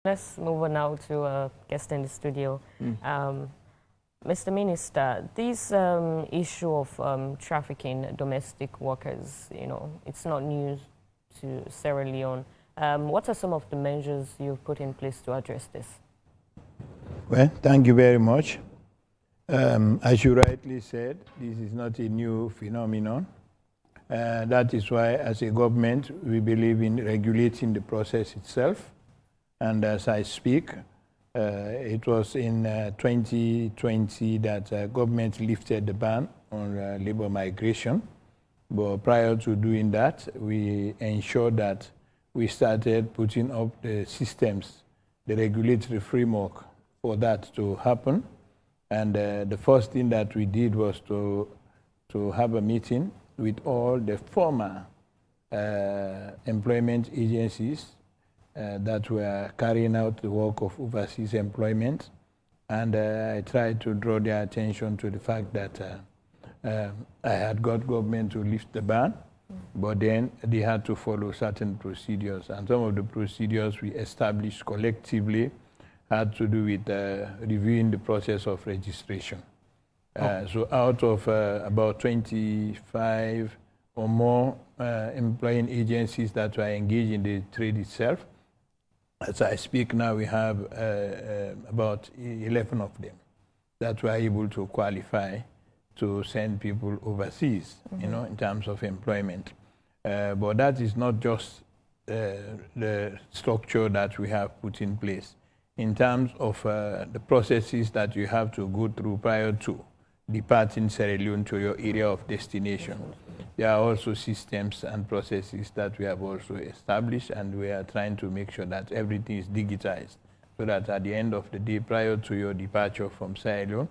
Let's move on now to a guest in the studio. Mr. Minister, this issue of trafficking domestic workers, it's not news to Sierra Leone. What are some of the measures you've put in place to address this? Well, thank you very much. As you rightly said, this is not a new phenomenon. That is why, as a government, we believe in regulating the process itself. And as I speak, it was in 2020 that government lifted the ban on labor migration. But prior to doing that, we ensured that we started putting up the systems, the regulatory framework for that to happen. And the first thing that we did was to have a meeting with all the former employment agencies that were carrying out the work of overseas employment. And I tried to draw their attention to the fact that I had got government to lift the ban, but then they had to follow certain procedures. And some of the procedures we established collectively had to do with reviewing the process of registration. So out of about 25 or more employing agencies that were engaged in the trade itself, as I speak now, we have about 11 of them that were able to qualify to send people overseas, in terms of employment. But that is not just the structure that we have put in place. In terms of the processes that you have to go through prior to departing Sierra Leone to your area of destination, there are also systems and processes that we have also established, and we are trying to make sure that everything is digitized so that at the end of the day, prior to your departure from Sierra Leone,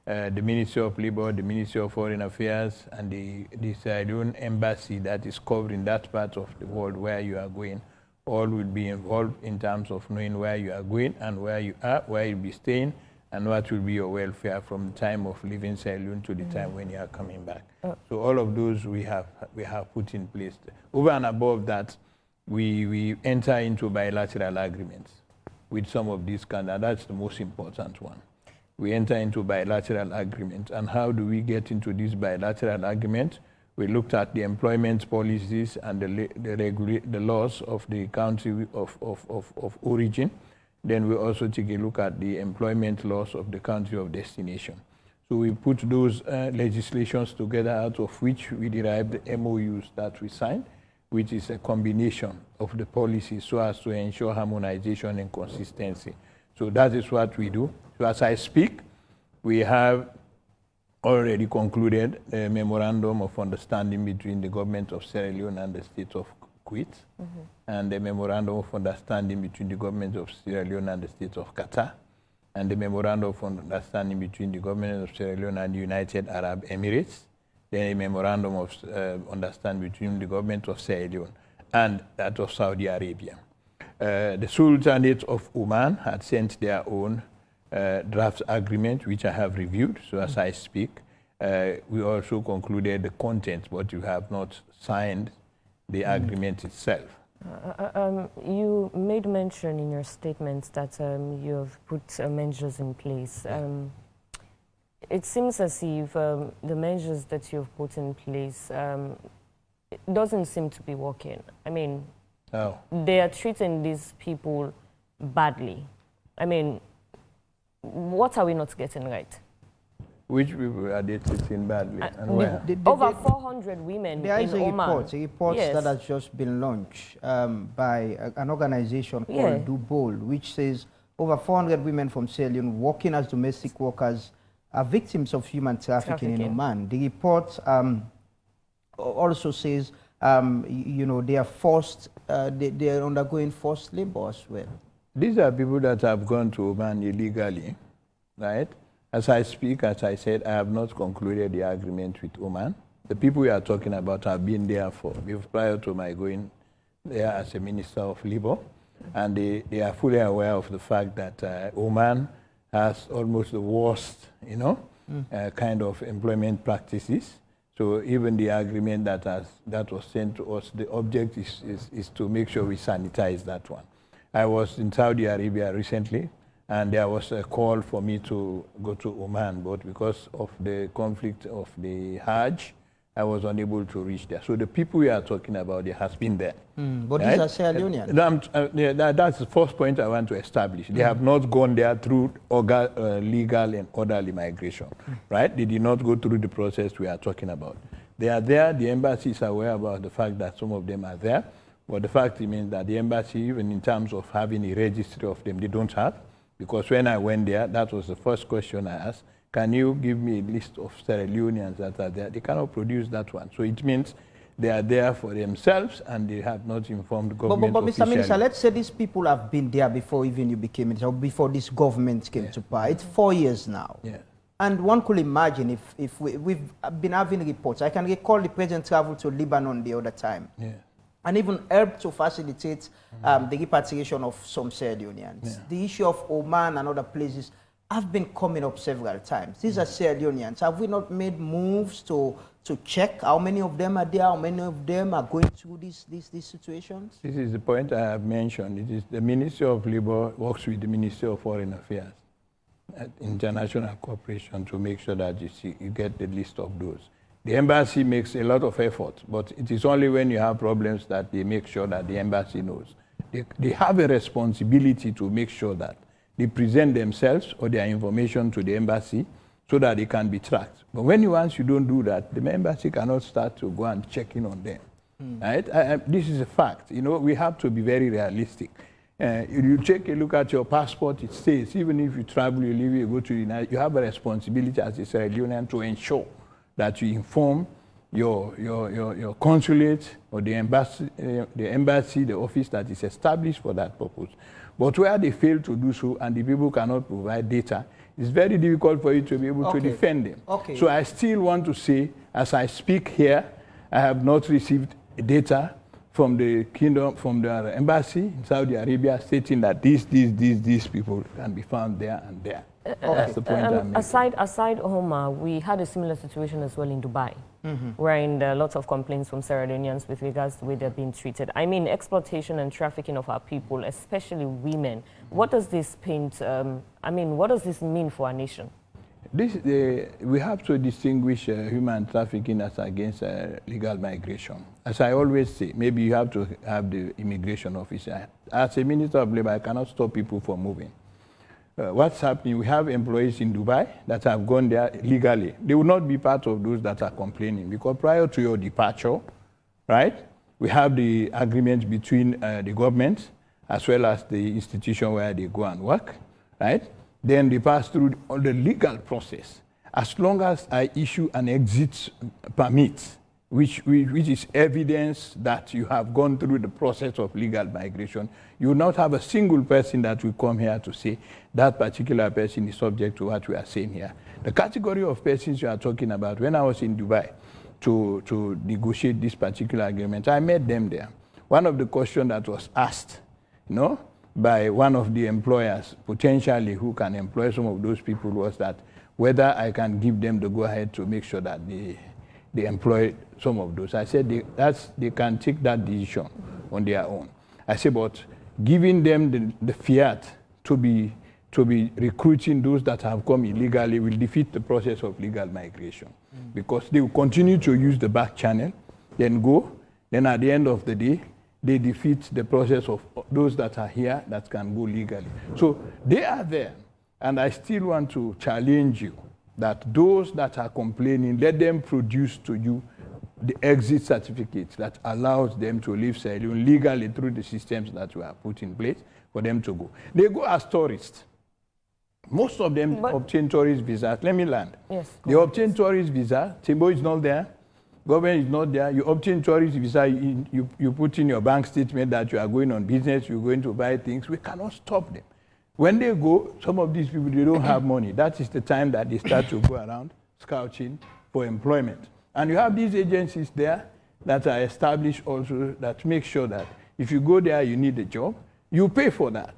the Ministry of Labor, the Ministry of Foreign Affairs, and the Sierra Leone Embassy that is covering that part of the world where you are going, all will be involved in terms of knowing where you are going and where you are, where you'll be staying, and what will be your welfare from the time of leaving Sierra Leone to the time when you are coming back. So all of those we have put in place. Over and above that, we enter into bilateral agreements with some of these countries. That's the most important one. We enter into bilateral agreements. And how do we get into this bilateral agreement? We looked at the employment policies and the laws of the country of origin. Then we also take a look at the employment laws of the country of destination. So we put those legislations together, out of which we derived the MOUs that we signed, which is a combination of the policies so as to ensure harmonization and consistency. So that is what we do. So as I speak, we have already concluded a memorandum of understanding between the government of Sierra Leone and the state of Kuwait, and the memorandum of understanding between the government of Sierra Leone and the state of Qatar, and the memorandum of understanding between the government of Sierra Leone and the United Arab Emirates, then a memorandum of understanding between the government of Sierra Leone and that of Saudi Arabia. The Sultanate of Oman had sent their own draft agreement, which I have reviewed. So as I speak, we also concluded the content, but you have not signed the agreement itself. You made mention in your statement that you have put measures in place. It seems as if the measures that you've put in place it doesn't seem to be working. I mean, they are treating these people badly. I mean, what are we not getting right? Which people are they treating badly and where? Over 400 women in Oman. There is a report that has just been launched by an organization called Doubol, which says over 400 women from Sierra Leone working as domestic workers are victims of human trafficking in Oman. The report also says, they are forced, they are undergoing forced labor as well. These are people that have gone to Oman illegally, right? As I speak, as I said, I have not concluded the agreement with Oman. The people we are talking about have been there prior to my going there as a Minister of Labor, and they are fully aware of the fact that Oman has almost the worst, kind of employment practices. So even the agreement that was sent to us, the object is to make sure we sanitize that one. I was in Saudi Arabia recently, and there was a call for me to go to Oman, but because of the conflict of the Hajj, I was unable to reach there. So the people we are talking about, there has been there. But right? These are Sierra Leoneans. That's the first point I want to establish. They have not gone there through legal and orderly migration, right? They did not go through the process we are talking about. They are there. The embassy is aware about the fact that some of them are there. But the fact remains that the embassy, even in terms of having a registry of them, they don't have. Because when I went there, that was the first question I asked. Can you give me a list of Sierra Leoneans that are there? They cannot produce that one. So it means they are there for themselves and they have not informed government But Mr. Minister, let's say these people have been there before even you became minister, before this government came to power. It's 4 years now. Yeah. And one could imagine if we've been having reports. I can recall the president traveled to Lebanon the other time. Yeah. And even helped to facilitate the repatriation of some Sierra Leoneans. Yeah. The issue of Oman and other places have been coming up several times. These are Sierra Leoneans. Have we not made moves to check how many of them are there, how many of them are going through these situations? This is the point I have mentioned. It is the Ministry of Labor works with the Ministry of Foreign Affairs, international cooperation, to make sure that you get the list of those. The embassy makes a lot of effort, but it is only when you have problems that they make sure that the embassy knows. They have a responsibility to make sure that they present themselves or their information to the embassy so that they can be tracked. But once you don't do that, the embassy cannot start to go and check in on them. Right? This is a fact. You know, we have to be very realistic. If you take a look at your passport, it says even if you travel, you leave, you go to the United, you have a responsibility as a Sierra Leonean to ensure that you inform your consulate or the embassy, the office that is established for that purpose. But where they fail to do so and the people cannot provide data, it's very difficult for you to be able to defend them. So I still want to say, as I speak here, I have not received data from the kingdom, from the embassy in Saudi Arabia stating that these people can be found there and there. That's the point I'm making. Aside Oman, we had a similar situation as well in Dubai, wherein there are lots of complaints from Sierra Leoneans with regards to the way they're being treated. I mean, exploitation and trafficking of our people, especially women. What does this paint, what does this mean for our nation? We have to distinguish human trafficking as against legal migration. As I always say, maybe you have to have the immigration officer. As a Minister of Labor, I cannot stop people from moving. What's happening, we have employees in Dubai that have gone there legally. They will not be part of those that are complaining because prior to your departure, right, we have the agreement between the government as well as the institution where they go and work, right? Then they pass through all the legal process. As long as I issue an exit permit, which is evidence that you have gone through the process of legal migration, you will not have a single person that will come here to say that particular person is subject to what we are saying here. The category of persons you are talking about, when I was in Dubai to negotiate this particular agreement, I met them there. One of the questions that was asked, by one of the employers, potentially who can employ some of those people, was that whether I can give them the go-ahead to make sure that they employ some of those. I said they can take that decision on their own. I said, but giving them the fiat to be recruiting those that have come illegally will defeat the process of legal migration because they will continue to use the back channel, then at the end of the day, they defeat the process of those that are here that can go legally. So they are there, and I still want to challenge you that those that are complaining, let them produce to you the exit certificate that allows them to leave Sierra Leone legally through the systems that we have put in place for them to go. They go as tourists. Most of them obtain tourist visas. Let me land. Yes, they obtain tourist visa. Timbo is not there. Government is not there. You obtain tourist visa. You put in your bank statement that you are going on business. You're going to buy things. We cannot stop them. When they go, some of these people, they don't have money. That is the time that they start to go around scouting for employment. And you have these agencies there that are established also that make sure that if you go there, you need a job, you pay for that,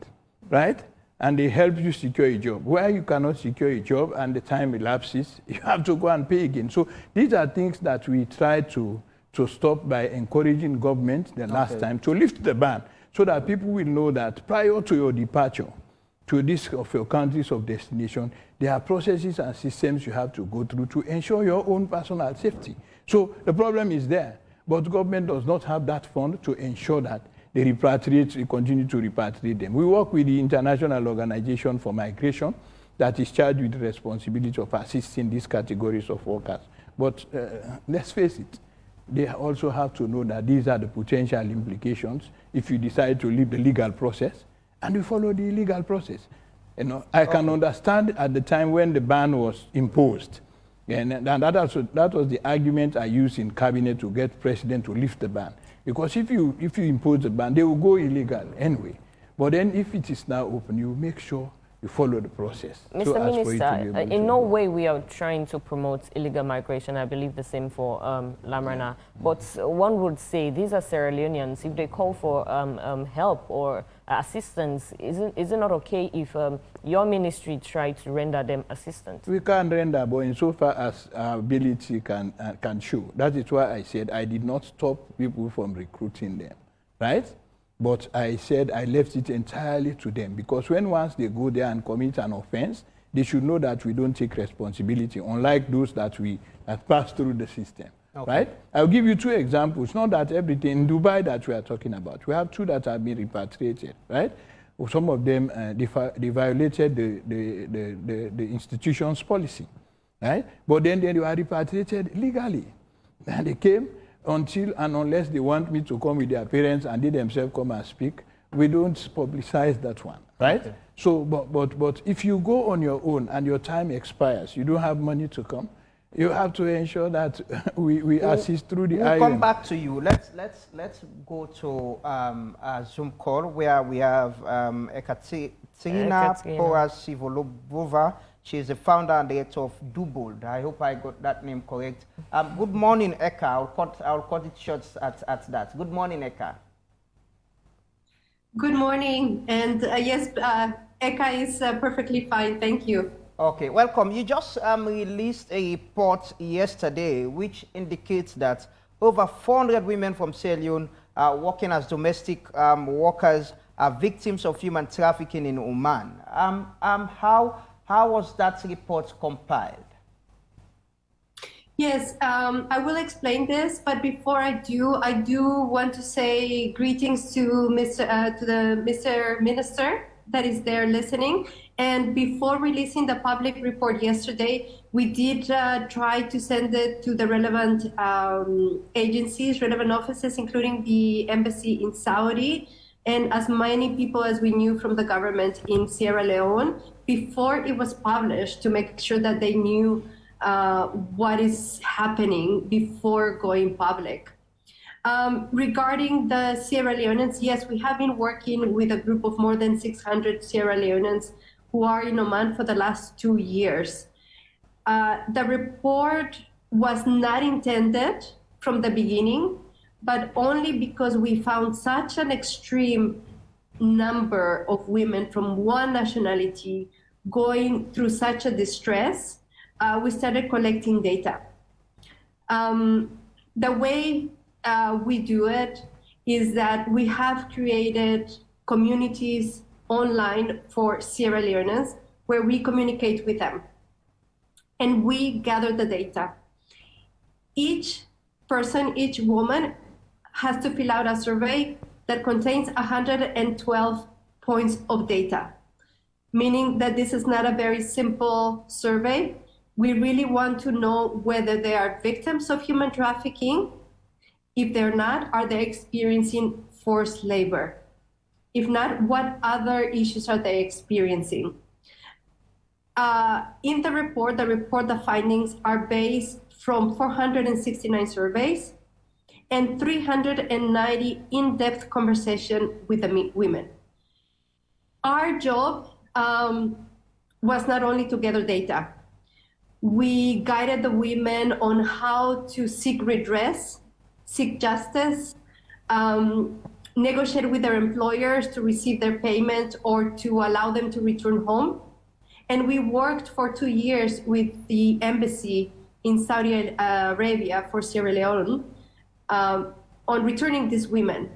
right? And they help you secure a job. Where you cannot secure a job and the time elapses, you have to go and pay again. So these are things that we try to stop by encouraging government the last time to lift the ban so that people will know that prior to your departure to this of your countries of destination, there are processes and systems you have to go through to ensure your own personal safety. So the problem is there, but the government does not have that fund to ensure that they continue to repatriate them. We work with the International Organization for Migration that is charged with the responsibility of assisting these categories of workers. But let's face it, they also have to know that these are the potential implications if you decide to leave the legal process and you follow the illegal process. You know, I can understand at the time when the ban was imposed, and that was the argument I used in cabinet to get president to lift the ban. Because if you impose the ban, they will go illegal anyway. But then if it is now open, you make sure you follow the process. Mr. Minister, in no way we are trying to promote illegal migration. I believe the same for Lamrana. But one would say these are Sierra Leoneans. If they call for help or assistance, is it not okay if your ministry try to render them assistance? We can render, but insofar as our ability can show. That is why I said I did not stop people from recruiting them, right? But I said I left it entirely to them, because once they go there and commit an offense, they should know that we don't take responsibility, unlike those that pass through the system, right? I'll give you two examples. Not that everything in Dubai that we are talking about. We have two that have been repatriated, right? Some of them, they violated the institution's policy, right? But then they were repatriated legally. And they came, until and unless they want me to come with their parents and they themselves come and speak, we don't publicize that one, right? Okay. So, but if you go on your own and your time expires, you don't have money to come, you have to ensure that we assist through the We'll come back to you. Let's go to a Zoom call where we have Ekaterina Porras Sivolobova. She is the founder and director of Do Bold. I hope I got that name correct. Good morning, Eka. I'll cut it short at that. Good morning, Eka. Good morning. And yes, Eka is perfectly fine. Thank you. Okay, welcome. You just released a report yesterday which indicates that over 400 women from Sierra Leone working as domestic workers are victims of human trafficking in Oman. How was that report compiled? Yes, I will explain this, but before I do want to say greetings to the Mr. Minister that is there listening. And before releasing the public report yesterday, we did try to send it to the relevant agencies, relevant offices, including the embassy in Saudi, and as many people as we knew from the government in Sierra Leone before it was published, to make sure that they knew what is happening before going public. Regarding the Sierra Leoneans, yes, we have been working with a group of more than 600 Sierra Leoneans who are in Oman for the last 2 years. The report was not intended from the beginning, but only because we found such an extreme number of women from one nationality going through such a distress, we started collecting data. The way we do it is that we have created communities online for Sierra Leoneans where we communicate with them and we gather the data. Each person, each woman has to fill out a survey that contains 112 points of data, meaning that this is not a very simple survey. We really want to know whether they are victims of human trafficking. If they're not, are they experiencing forced labor? If not, what other issues are they experiencing? In the report, the findings are based from 469 surveys and 390 in-depth conversation with the women. Our job was not only to gather data. We guided the women on how to seek redress, seek justice, negotiate with their employers to receive their payment or to allow them to return home. And we worked for 2 years with the embassy in Saudi Arabia for Sierra Leone on returning these women.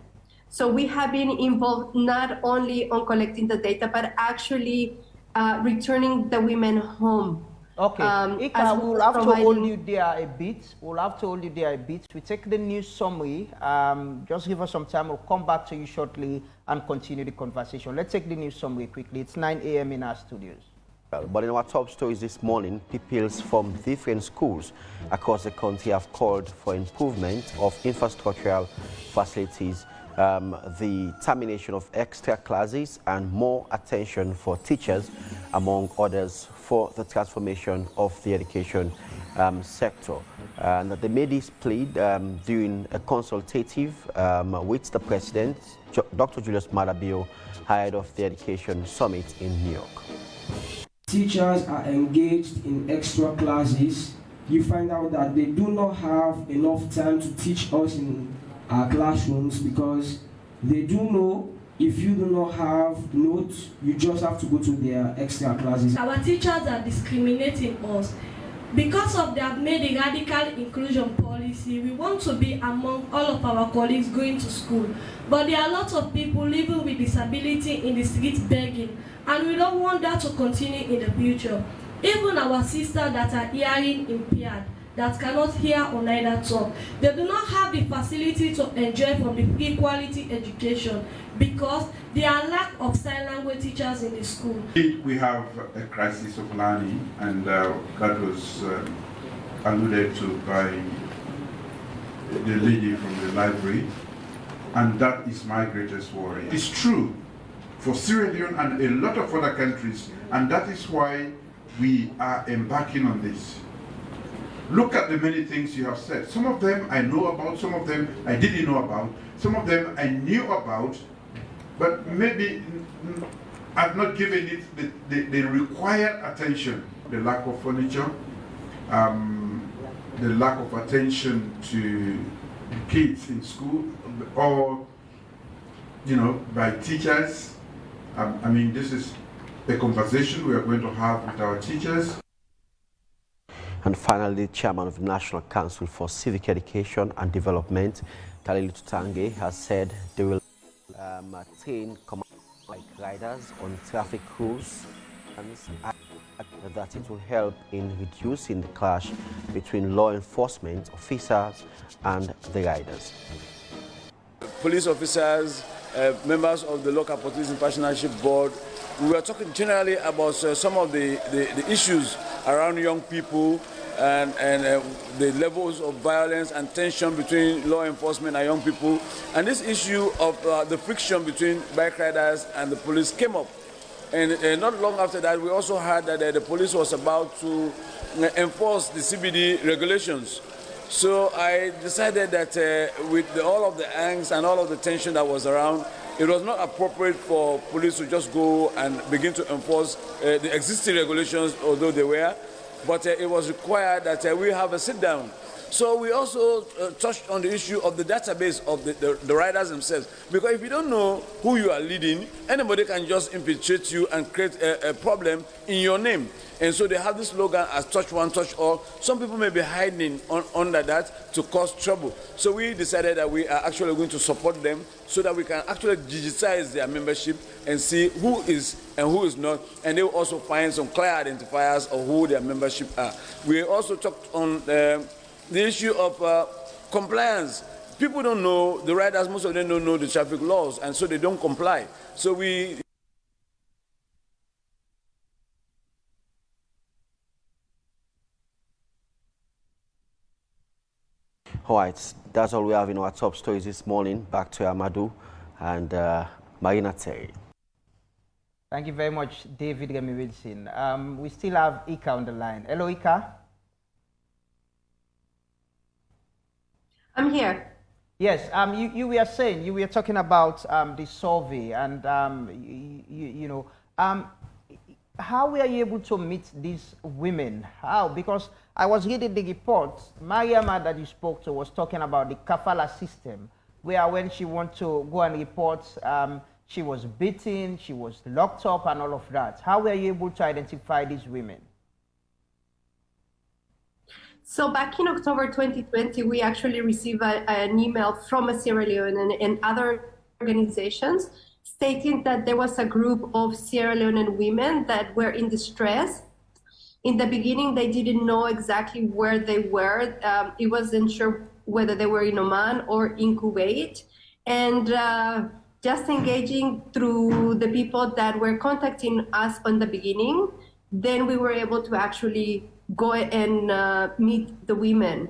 So we have been involved not only on collecting the data, but actually returning the women home. Okay, Ika, we'll have to hold you there a bit. We'll have to hold you there a bit. We take the news summary. Just give us some time. We'll come back to you shortly and continue the conversation. Let's take the news summary quickly. It's 9 a.m. in our studios. But in our top stories this morning, pupils from different schools across the country have called for improvement of infrastructural facilities, the termination of extra classes, and more attention for teachers, among others, for the transformation of the education sector. And they made this plea during a consultative with the President, Dr. Julius Maada, ahead of the Education Summit in New York. Teachers are engaged in extra classes. You find out that they do not have enough time to teach us in our classrooms because they do know if you do not have notes, you just have to go to their extra classes. Our teachers are discriminating us. Because of they have made a radical inclusion policy, we want to be among all of our colleagues going to school. But there are lots of people living with disability in the streets begging, and we don't want that to continue in the future. Even our sisters that are hearing impaired, that cannot hear or neither talk, they do not have the facility to enjoy from the free quality education because there are lack of sign language teachers in the school. We have a crisis of learning, and that was alluded to by the lady from the library, and that is my greatest worry. It's true for Sierra Leone and a lot of other countries, and that is why we are embarking on this. Look at the many things you have said. Some of them I know about, some of them I didn't know about, some of them I knew about, but maybe I've not given it the required attention. The lack of furniture, the lack of attention to kids in school, or, you know, by teachers. I mean, this is a conversation we are going to have with our teachers. And finally, the chairman of the National Council for Civic Education and Development, Kalilu Tutange, has said they will train bike riders on traffic rules and that it will help in reducing the clash between law enforcement officers and the riders. Police officers, members of the Local Police Partnership Board, we were talking generally about some of the issues around young people and the levels of violence and tension between law enforcement and young people. And this issue of the friction between bike riders and the police came up. And not long after that, we also heard that the police was about to enforce the CBD regulations. So I decided that with all of the angst and all of the tension that was around, it was not appropriate for police to just go and begin to enforce the existing regulations, although they were, but it was required that we have a sit down. So we also touched on the issue of the database of the riders themselves. Because if you don't know who you are leading, anybody can just infiltrate you and create a problem in your name. And so they have this slogan as touch one, touch all. Some people may be hiding under that to cause trouble. So we decided that we are actually going to support them so that we can actually digitize their membership and see who is and who is not. And they will also find some clear identifiers of who their membership are. We also talked on the issue of compliance. People don't know, the riders, most of them don't know the traffic laws, and so they don't comply. So we... All right, that's all we have in our top stories this morning. Back to Amadou and Marina Terry. Thank you very much, David Remy Wilson. We still have Ika on the line. Hello, Ika. I'm here. Yes, you were saying, you were talking about the survey and, how were you able to meet these women? How? Because I was reading the report, Mariama that you spoke to was talking about the kafala system, where when she wanted to go and report, she was beaten, she was locked up and all of that. How were you able to identify these women? So back in October 2020, we actually received an email from a Sierra Leone and other organizations, stating that there was a group of Sierra Leonean women that were in distress. In the beginning, they didn't know exactly where they were. It wasn't sure whether they were in Oman or in Kuwait. And just engaging through the people that were contacting us on the beginning, then we were able to actually go and meet the women.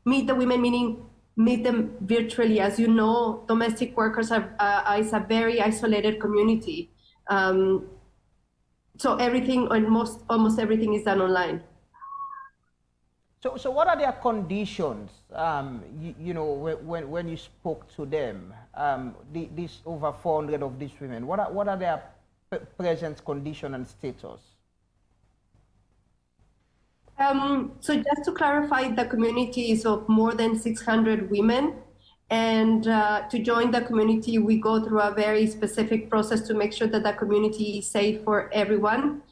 Meet the women meaning meet them virtually. As you know, domestic workers is a very isolated community. So everything, almost everything is done online. So what are their conditions, you know, when you spoke to them, these over 400 of these women, what are their present condition and status? So just to clarify, the community is of more than 600 women. And to join the community, we go through a very specific process to make sure that the community is safe for everyone.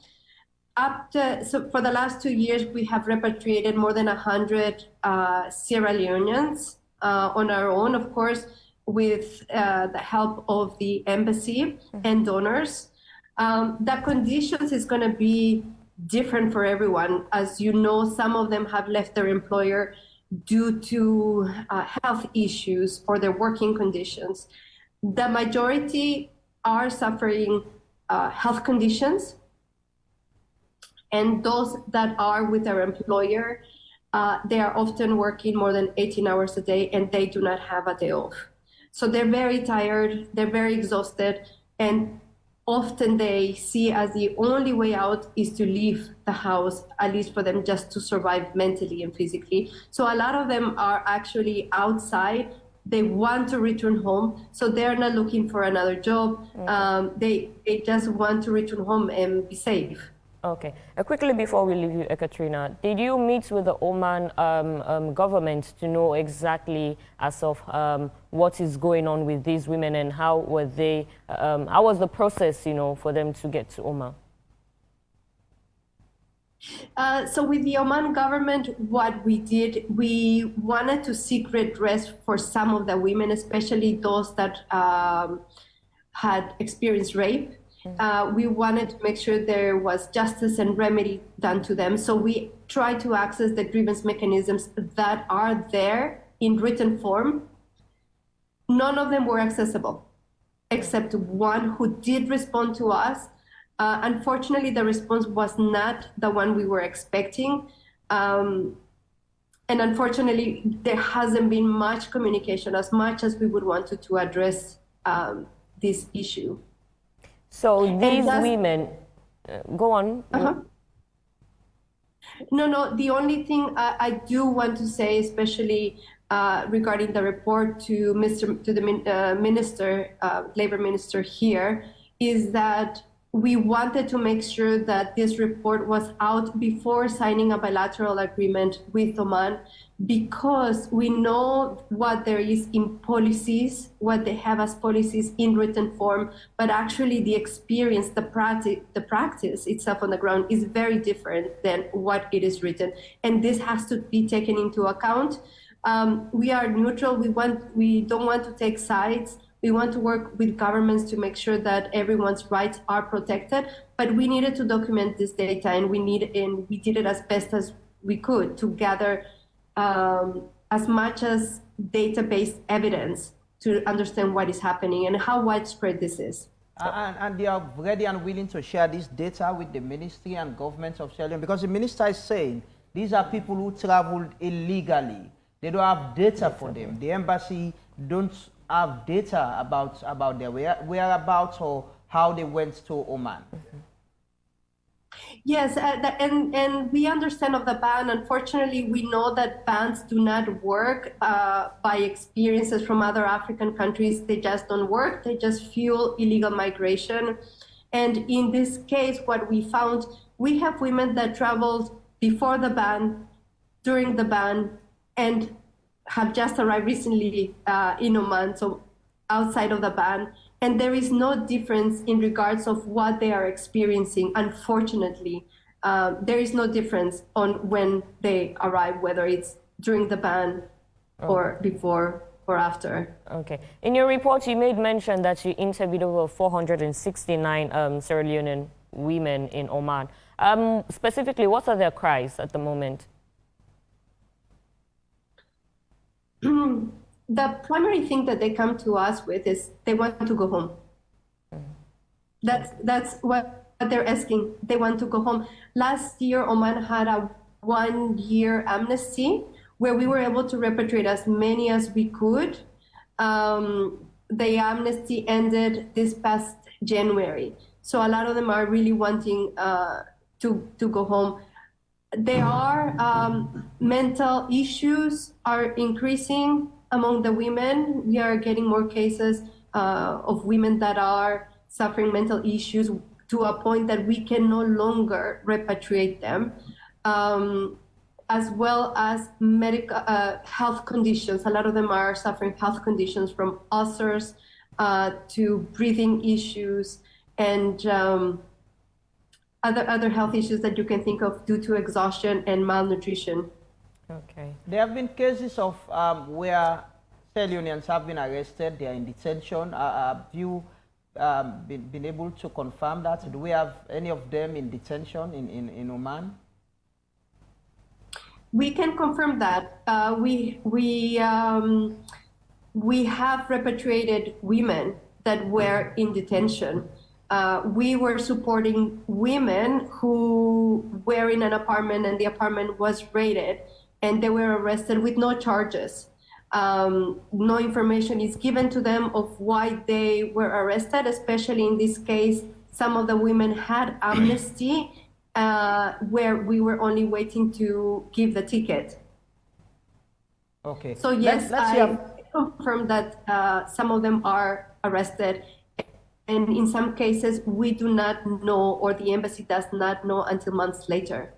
So for the last 2 years, we have repatriated more than 100 Sierra Leoneans on our own, of course, with the help of the embassy and donors. The conditions is going to be different for everyone. As you know, some of them have left their employer due to health issues or their working conditions. The majority are suffering health conditions, and those that are with their employer, they are often working more than 18 hours a day, and they do not have a day off. So they're very tired, they're very exhausted, and often they see as the only way out is to leave the house, at least for them just to survive mentally and physically. So a lot of them are actually outside. They want to return home, so they're not looking for another job. They just want to return home and be safe. Okay. Quickly before we leave you, Ekaterina, did you meet with the Oman government to know exactly as of what is going on with these women, and how were they? How was the process, you know, for them to get to Oman? So with the Oman government, what we did, we wanted to seek redress for some of the women, especially those that had experienced rape. We wanted to make sure there was justice and remedy done to them. So we tried to access the grievance mechanisms that are there in written form. None of them were accessible, except one who did respond to us. Unfortunately, the response was not the one we were expecting. And unfortunately, there hasn't been much communication, as much as we would want to address this issue. So these women, go on. No, the only thing I do want to say, especially regarding the report to the minister, labor minister here, is that we wanted to make sure that this report was out before signing a bilateral agreement with Oman, because we know what there is in policies, what they have as policies in written form, but actually the experience, the practice itself on the ground is very different than what it is written. And this has to be taken into account. We are neutral. We don't want to take sides. We want to work with governments to make sure that everyone's rights are protected, but we needed to document this data, and we did it as best as we could to gather as much as data-based evidence to understand what is happening and how widespread this is. And they are ready and willing to share this data with the ministry and government of Sierra Leone, because the minister is saying these are people who traveled illegally. They don't have data for them. The embassy don't have data about their whereabouts or how they went to Oman. Yes, and we understand of the ban. Unfortunately, we know that bans do not work by experiences from other African countries. They just don't work. They just fuel illegal migration. And in this case, what we found, we have women that traveled before the ban, during the ban, and have just arrived recently in Oman, so outside of the ban. And there is no difference in regards of what they are experiencing. Unfortunately, there is no difference on when they arrive, whether it's during the ban or before or after. Okay. In your report, you made mention that you interviewed over 469 Sierra Leonean women in Oman. Specifically, what are their cries at the moment? The primary thing that they come to us with is they want to go home. That's what they're asking. They want to go home. Last year, Oman had a 1-year amnesty where we were able to repatriate as many as we could. The amnesty ended this past January. So a lot of them are really wanting to go home. There are mental issues are increasing among the women. We are getting more cases of women that are suffering mental issues to a point that we can no longer repatriate them, as well as medical health conditions. A lot of them are suffering health conditions from ulcers to breathing issues and other health issues that you can think of due to exhaustion and malnutrition. Okay. There have been cases of where Sierra Leoneans have been arrested, they are in detention. Have you been able to confirm that? Do we have any of them in detention in Oman? We can confirm that. We have repatriated women that were in detention. We were supporting women who were in an apartment and the apartment was raided and they were arrested with no charges. No information is given to them of why they were arrested, especially in this case, some of the women had amnesty where we were only waiting to give the ticket. Okay. So yes, I confirm that some of them are arrested. And in some cases, we do not know, or the embassy does not know until months later.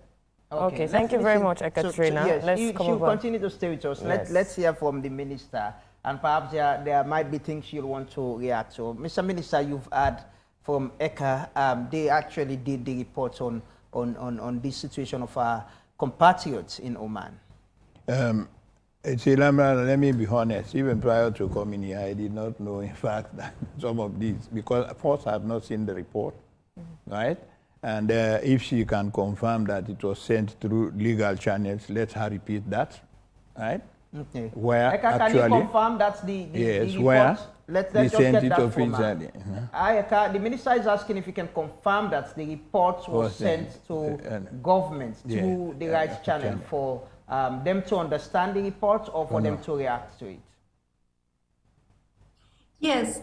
Okay, thank you very much, Ekaterina. Yes, she'll continue to stay with us. Yes. Let's hear from the minister, and perhaps there might be things she'll want to react to. Mr. Minister, you've heard from Eka. They actually did the report on this situation of our compatriots in Oman. Let me be honest, even prior to coming here, I did not know, in fact, that some of these, because first I have not seen the report, right? And if she can confirm that it was sent through legal channels, let her repeat that, right? Okay. Where Eka, actually, can you confirm that's the report? Where let's they just sent get it that officially. Eka, the minister is asking if you can confirm that the report was sent to government through the right channel for them to understand the report or for them to react to it. Yes,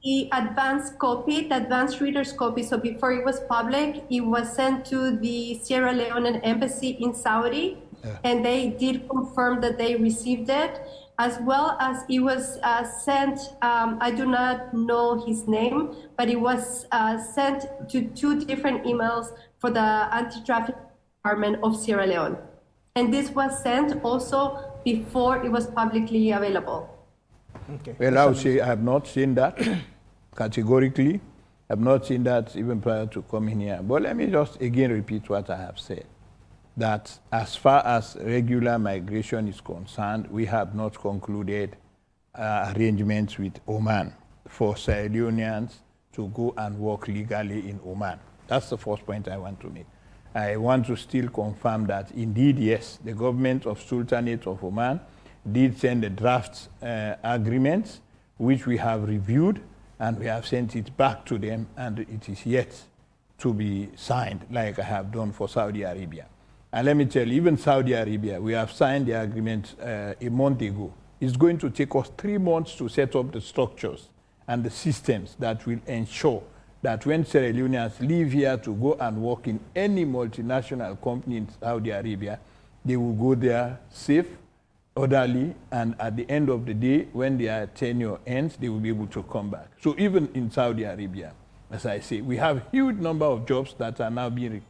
the advanced copy, the advanced reader's copy, so before it was public, it was sent to the Sierra Leonean embassy in Saudi, and they did confirm that they received it, as well as it was sent, I do not know his name, but it was sent to 2 different emails for the anti-trafficking department of Sierra Leone. And this was sent also before it was publicly available. Okay. Well, I would say I have not seen that categorically. I have not seen that even prior to coming here. But let me just again repeat what I have said, that as far as regular migration is concerned, we have not concluded arrangements with Oman for Sierra Leoneans to go and work legally in Oman. That's the first point I want to make. I want to still confirm that indeed, yes, the government of Sultanate of Oman did send a draft agreement, which we have reviewed, and we have sent it back to them, and it is yet to be signed, like I have done for Saudi Arabia. And let me tell you, even Saudi Arabia, we have signed the agreement a month ago. It's going to take us 3 months to set up the structures and the systems that will ensure that when Sierra Leoneans leave here to go and work in any multinational company in Saudi Arabia, they will go there safe, orderly, and at the end of the day, when their tenure ends, they will be able to come back. So even in Saudi Arabia, as I say, we have a huge number of jobs that are now being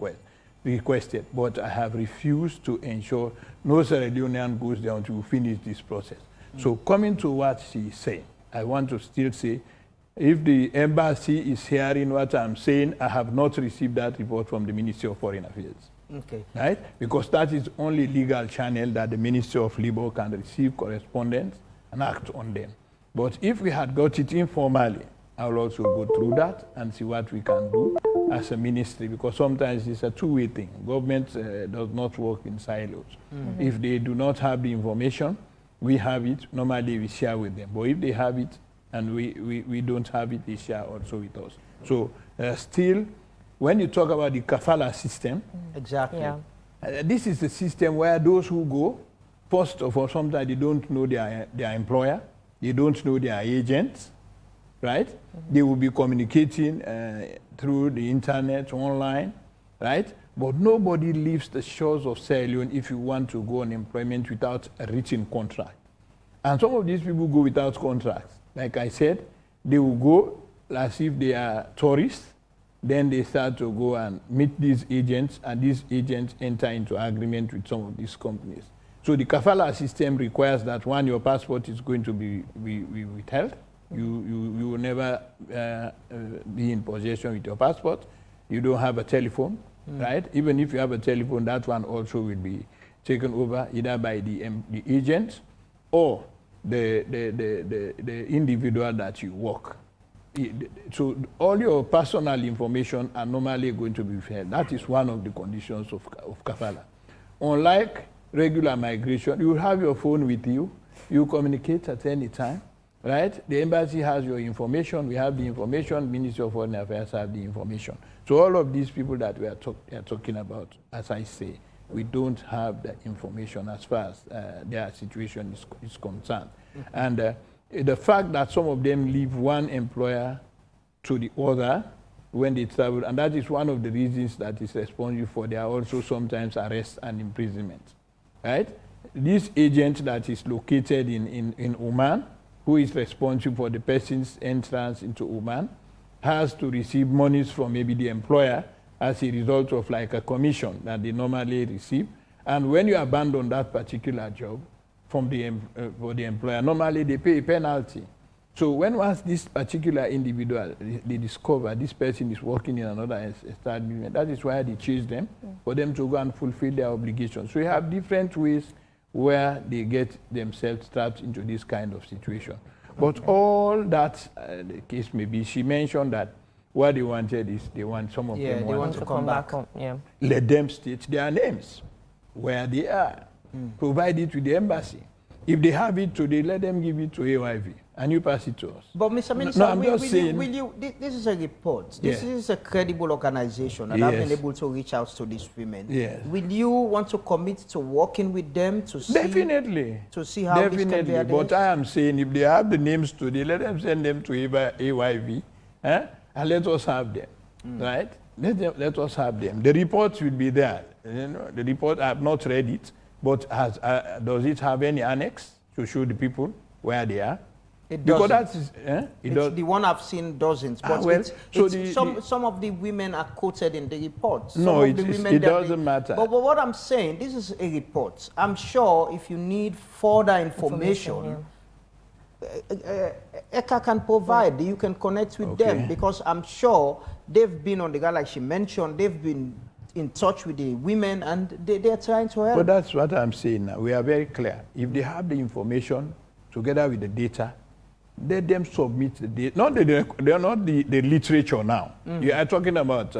requested, but I have refused to ensure no Sierra Leonean goes there until we finish this process. So coming to what she is saying, I want to still say, if the embassy is hearing what I'm saying, I have not received that report from the Ministry of Foreign Affairs. Okay. Right? Because that is only legal channel that the Ministry of Labour can receive correspondence and act on them. But if we had got it informally, I will also go through that and see what we can do as a ministry, because sometimes it's a two-way thing. Government does not work in silos. If they do not have the information, we have it, normally we share with them. But if they have it and we don't have it, they share also with us. So still, when you talk about the kafala system, exactly. Yeah. This is a system where those who go, first of all, sometimes they don't know their employer, they don't know their agents, right? They will be communicating through the internet, online, right? But nobody leaves the shores of Sierra Leone if you want to go on employment without a written contract. And some of these people go without contracts. Like I said, they will go as if they are tourists. Then they start to go and meet these agents, and these agents enter into agreement with some of these companies. So the kafala system requires that one, your passport is going to be withheld. You will never be in possession with your passport. You don't have a telephone, right? Even if you have a telephone, that one also will be taken over either by the agent or the individual that you work. So all your personal information are normally going to be withheld. That is one of the conditions of kafala. Unlike regular migration, you have your phone with you. You communicate at any time, right? The embassy has your information. We have the information. Ministry of Foreign Affairs have the information. So all of these people that we are talking about, as I say, we don't have the information as far as their situation is concerned. And the fact that some of them leave one employer to the other when they travel, and that is one of the reasons that is responsible for their also sometimes arrest and imprisonment, right? This agent that is located in Oman, who is responsible for the person's entrance into Oman, has to receive monies from maybe the employer as a result of like a commission that they normally receive. And when you abandon that particular job from for the employer, normally they pay a penalty. So once this particular individual, they discover this person is working in another establishment, that is why they chase them, for them to go and fulfill their obligations. So you have different ways where they get themselves trapped into this kind of situation. But all that the case may be, she mentioned that what they wanted is they want some of them want to come back home. Yeah. Let them state their names, where they are, provide it with the embassy. If they have it today, let them give it to AYV, and you pass it to us. But Mr. Minister, no, I'm just saying, this is a report. This is a credible organization, and I've been able to reach out to these women. Yes. Will you want to commit to working with them to see? Definitely. To see how this can be addressed? But I am saying, if they have the names today, let them send them to AYV, and let us have them, right? Let us have them. The reports will be there. You know, the report, I have not read it, but does it have any annex to show the people where they are? It because doesn't. The one I've seen doesn't. But some of the women are quoted in the report. It doesn't matter. But what I'm saying, this is a report. I'm sure if you need further information Eka can provide. You can connect with them, because I'm sure they've been on the ground, like she mentioned, they've been in touch with the women, and they're trying to help. But that's what I'm saying now. We are very clear. If they have the information together with the data, let them submit the data. They're not the literature now. You are talking about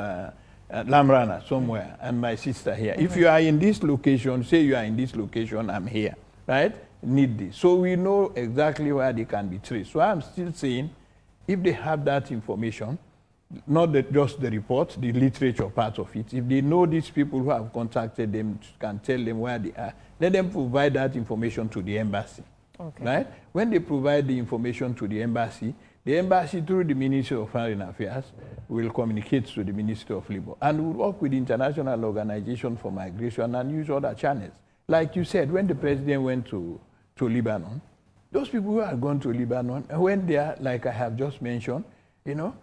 Lamrana somewhere and my sister here. If you are in this location, say you are in this location, I'm here, right? Need this. So we know exactly where they can be traced. So I'm still saying, if they have that information, not just the report, the literature part of it, if they know these people who have contacted them, can tell them where they are, let them provide that information to the embassy. Right? When they provide the information to the embassy through the Ministry of Foreign Affairs will communicate to the Ministry of Labor, and will work with the International Organization for Migration and use other channels. Like you said, when the president went to Lebanon, those people who had gone to Lebanon, when they are, like I have just mentioned, you know,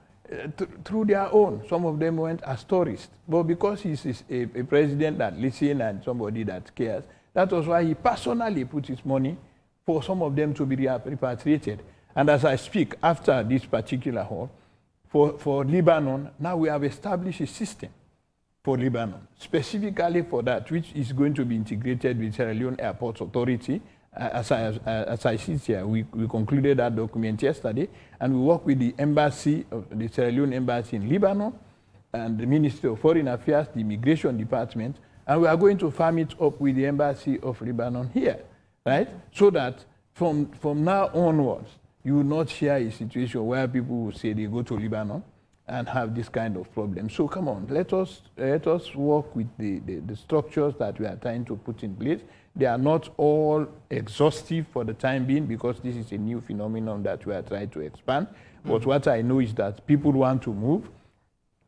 through their own, some of them went as tourists. But because he's a president that listens and somebody that cares, that was why he personally put his money for some of them to be repatriated. And as I speak, after this particular hall, for Lebanon, now we have established a system for Lebanon, specifically for that, which is going to be integrated with Sierra Leone Airports Authority as I sit here, we concluded that document yesterday, and we work with the embassy, the Sierra Leone embassy in Lebanon, and the Ministry of Foreign Affairs, the Immigration Department, and we are going to farm it up with the embassy of Lebanon here, right? So that from now onwards, you will not hear a situation where people will say they go to Lebanon and have this kind of problem. So come on, let us work with the structures that we are trying to put in place. They are not all exhaustive for the time being because this is a new phenomenon that we are trying to expand. But what I know is that people want to move,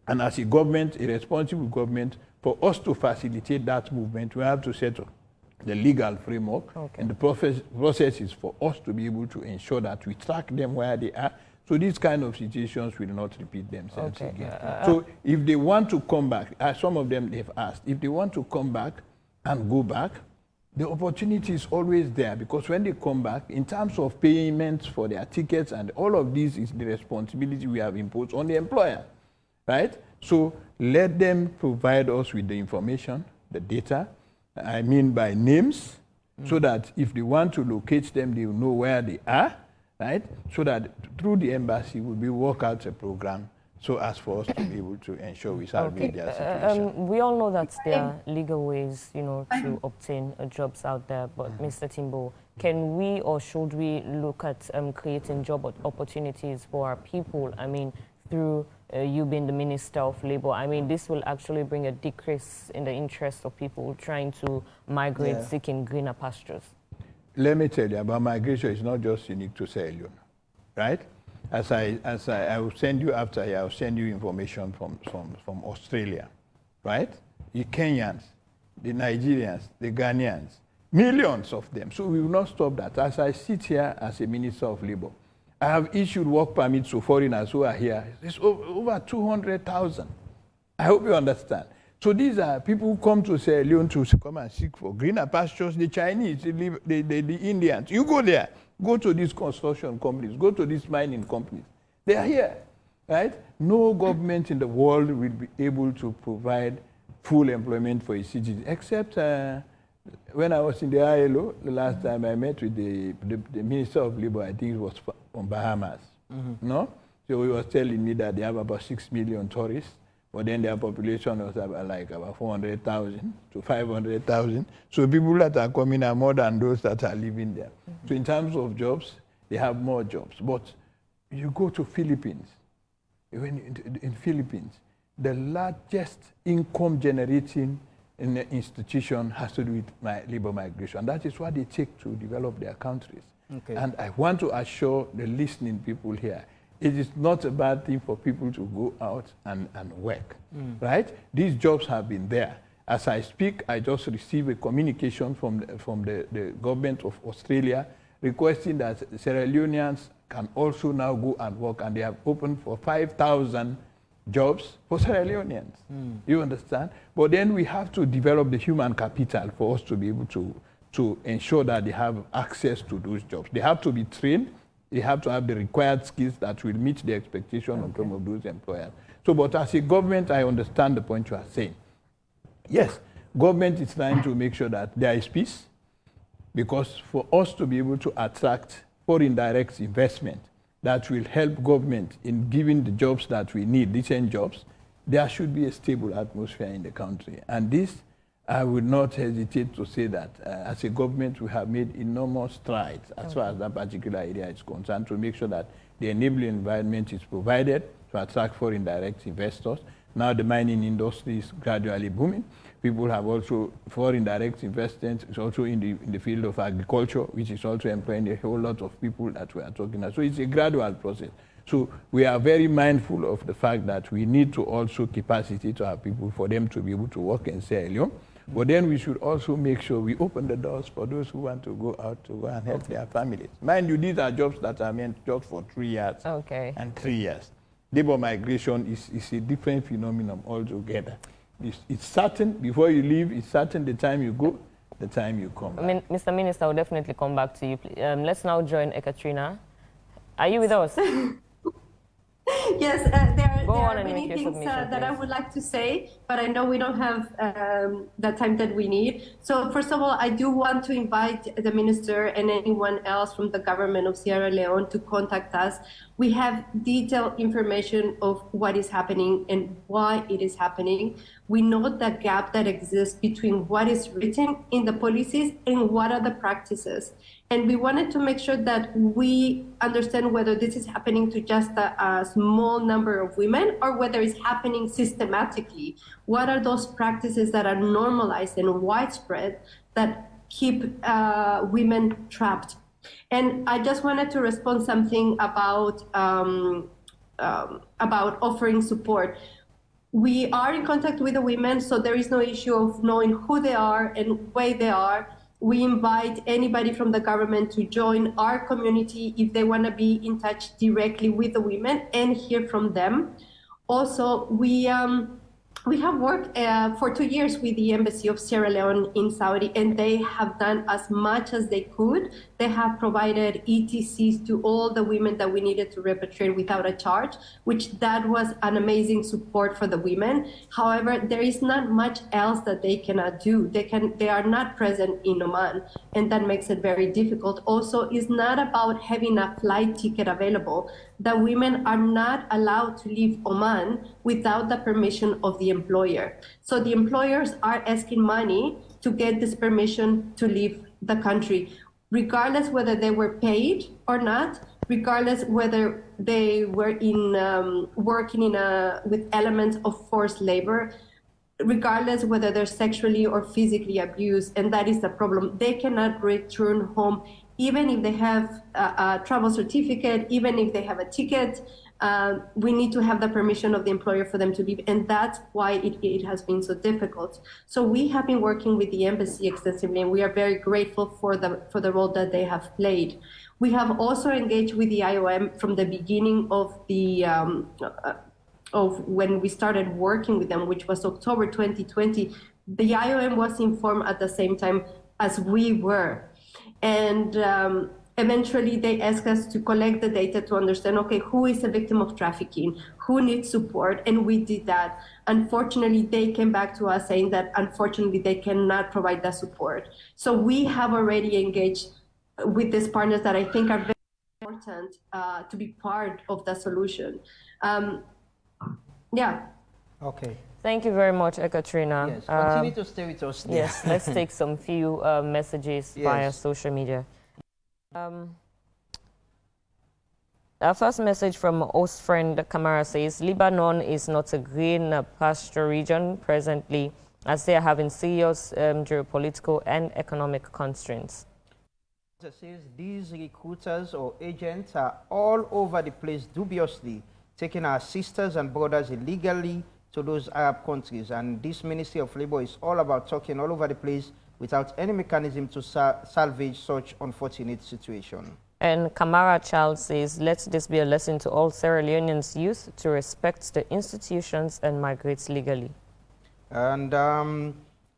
and as a government, a responsible government, for us to facilitate that movement, we have to set up the legal framework, and the process is for us to be able to ensure that we track them where they are, so these kind of situations will not repeat themselves again. So if they want to come back, as some of them they've asked, if they want to come back and go back, the opportunity is always there, because when they come back, in terms of payments for their tickets and all of this is the responsibility we have imposed on the employer, right? So let them provide us with the information, the data, I mean by names, so that if they want to locate them, they will know where they are, right? So that through the embassy, we'll be work out a program so as for us to be able to ensure we salvage their situation. We all know that there are legal ways, you know, to obtain jobs out there, but Mr. Timbo, can we or should we look at creating job opportunities for our people? I mean, through you being the Minister of Labour, I mean, this will actually bring a decrease in the interest of people trying to migrate, seeking greener pastures. Let me tell you about migration. It's not just unique to Sierra Leone, right? I will send you after here, I'll send you information from Australia, right? The Kenyans, the Nigerians, the Ghanaians, millions of them. So we will not stop that. As I sit here as a Minister of Labour, I have issued work permits to foreigners who are here. It's over 200,000. I hope you understand. So these are people who come to Sierra Leone to come and seek for greener pastures. The Chinese, the Indians. You go there, go to these construction companies, go to these mining companies. They are here, right? No government in the world will be able to provide full employment for its citizens, except when I was in the ILO, the last time I met with the Minister of Labour, I think it was from Bahamas, no? So he was telling me that they have about 6 million tourists, but then their population was about 400,000 to 500,000. So people that are coming are more than those that are living there. So in terms of jobs, they have more jobs. But you go to Philippines, in Philippines, the largest income generating institution has to do with labor migration. That is what they take to develop their countries. And I want to assure the listening people here, it is not a bad thing for people to go out and work, right? These jobs have been there. As I speak, I just received a communication from the government of Australia requesting that Sierra Leoneans can also now go and work, and they have opened for 5,000 jobs for Sierra Leoneans. You understand? But then we have to develop the human capital for us to be able to ensure that they have access to those jobs. They have to be trained. They have to have the required skills that will meet the expectation of some of those employers. So, but as a government, I understand the point you are saying. Yes, government is trying to make sure that there is peace, because for us to be able to attract foreign direct investment that will help government in giving the jobs that we need, decent jobs, there should be a stable atmosphere in the country. And this, I would not hesitate to say that as a government, we have made enormous strides as far as that particular area is concerned to make sure that the enabling environment is provided to attract foreign direct investors. Now the mining industry is gradually booming. People have also foreign direct investment is also in the field of agriculture, which is also employing a whole lot of people that we are talking about. So it's a gradual process. So we are very mindful of the fact that we need to also capacity to our people for them to be able to work in Sierra Leone. But then we should also make sure we open the doors for those who want to go out to go and help their families. Mind you, these are jobs that are meant just for 3 years and 3 years. Labor migration is a different phenomenon altogether. It's certain before you leave, it's certain the time you go, the time you come back. I mean, Mr. Minister, I'll definitely come back to you. Let's now join Ekaterina. Are you with us? Yes, there are many things that I would like to say, but I know we don't have the time that we need. So first of all, I do want to invite the minister and anyone else from the government of Sierra Leone to contact us. We have detailed information of what is happening and why it is happening. We know the gap that exists between what is written in the policies and what are the practices. And we wanted to make sure that we understand whether this is happening to just a small number of women or whether it's happening systematically. What are those practices that are normalized and widespread that keep women trapped? And I just wanted to respond something about offering support. We are in contact with the women, so there is no issue of knowing who they are and where they are. We invite anybody from the government to join our community if they want to be in touch directly with the women and hear from them. Also, we have worked for 2 years with the Embassy of Sierra Leone in Saudi, and they have done as much as they could. They have provided ETCs to all the women that we needed to repatriate without a charge, which that was an amazing support for the women. However, there is not much else that they cannot do. They are not present in Oman, and that makes it very difficult. Also, it's not about having a flight ticket available. The women are not allowed to leave Oman without the permission of the employer. So the employers are asking money to get this permission to leave the country, regardless whether they were paid or not, regardless whether they were working with elements of forced labor, regardless whether they're sexually or physically abused. And that is the problem. They cannot return home, even if they have a travel certificate, even if they have a ticket. We need to have the permission of the employer for them to leave, and that's why it has been so difficult. So we have been working with the embassy extensively, and we are very grateful for the role that they have played. We have also engaged with the IOM from the beginning of when we started working with them, which was October 2020. The IOM was informed at the same time as we were, and eventually, they asked us to collect the data to understand, okay, who is a victim of trafficking, who needs support, and we did that. Unfortunately, they came back to us saying that, unfortunately, they cannot provide that support. So we have already engaged with these partners that I think are very important to be part of the solution. Yeah. Okay. Thank you very much, Ekaterina. Yes, continue to stay with us. Yes, let's take some few messages via social media. Our first message from host friend Kamara says, Lebanon is not a green pasture region presently, as they are having serious geopolitical and economic constraints. It says these recruiters or agents are all over the place dubiously, taking our sisters and brothers illegally to those Arab countries. And this Ministry of Labor is all about talking all over the place without any mechanism to salvage such unfortunate situation. And Kamara Charles says, let this be a lesson to all Sierra Leoneans youth to respect the institutions and migrate legally. And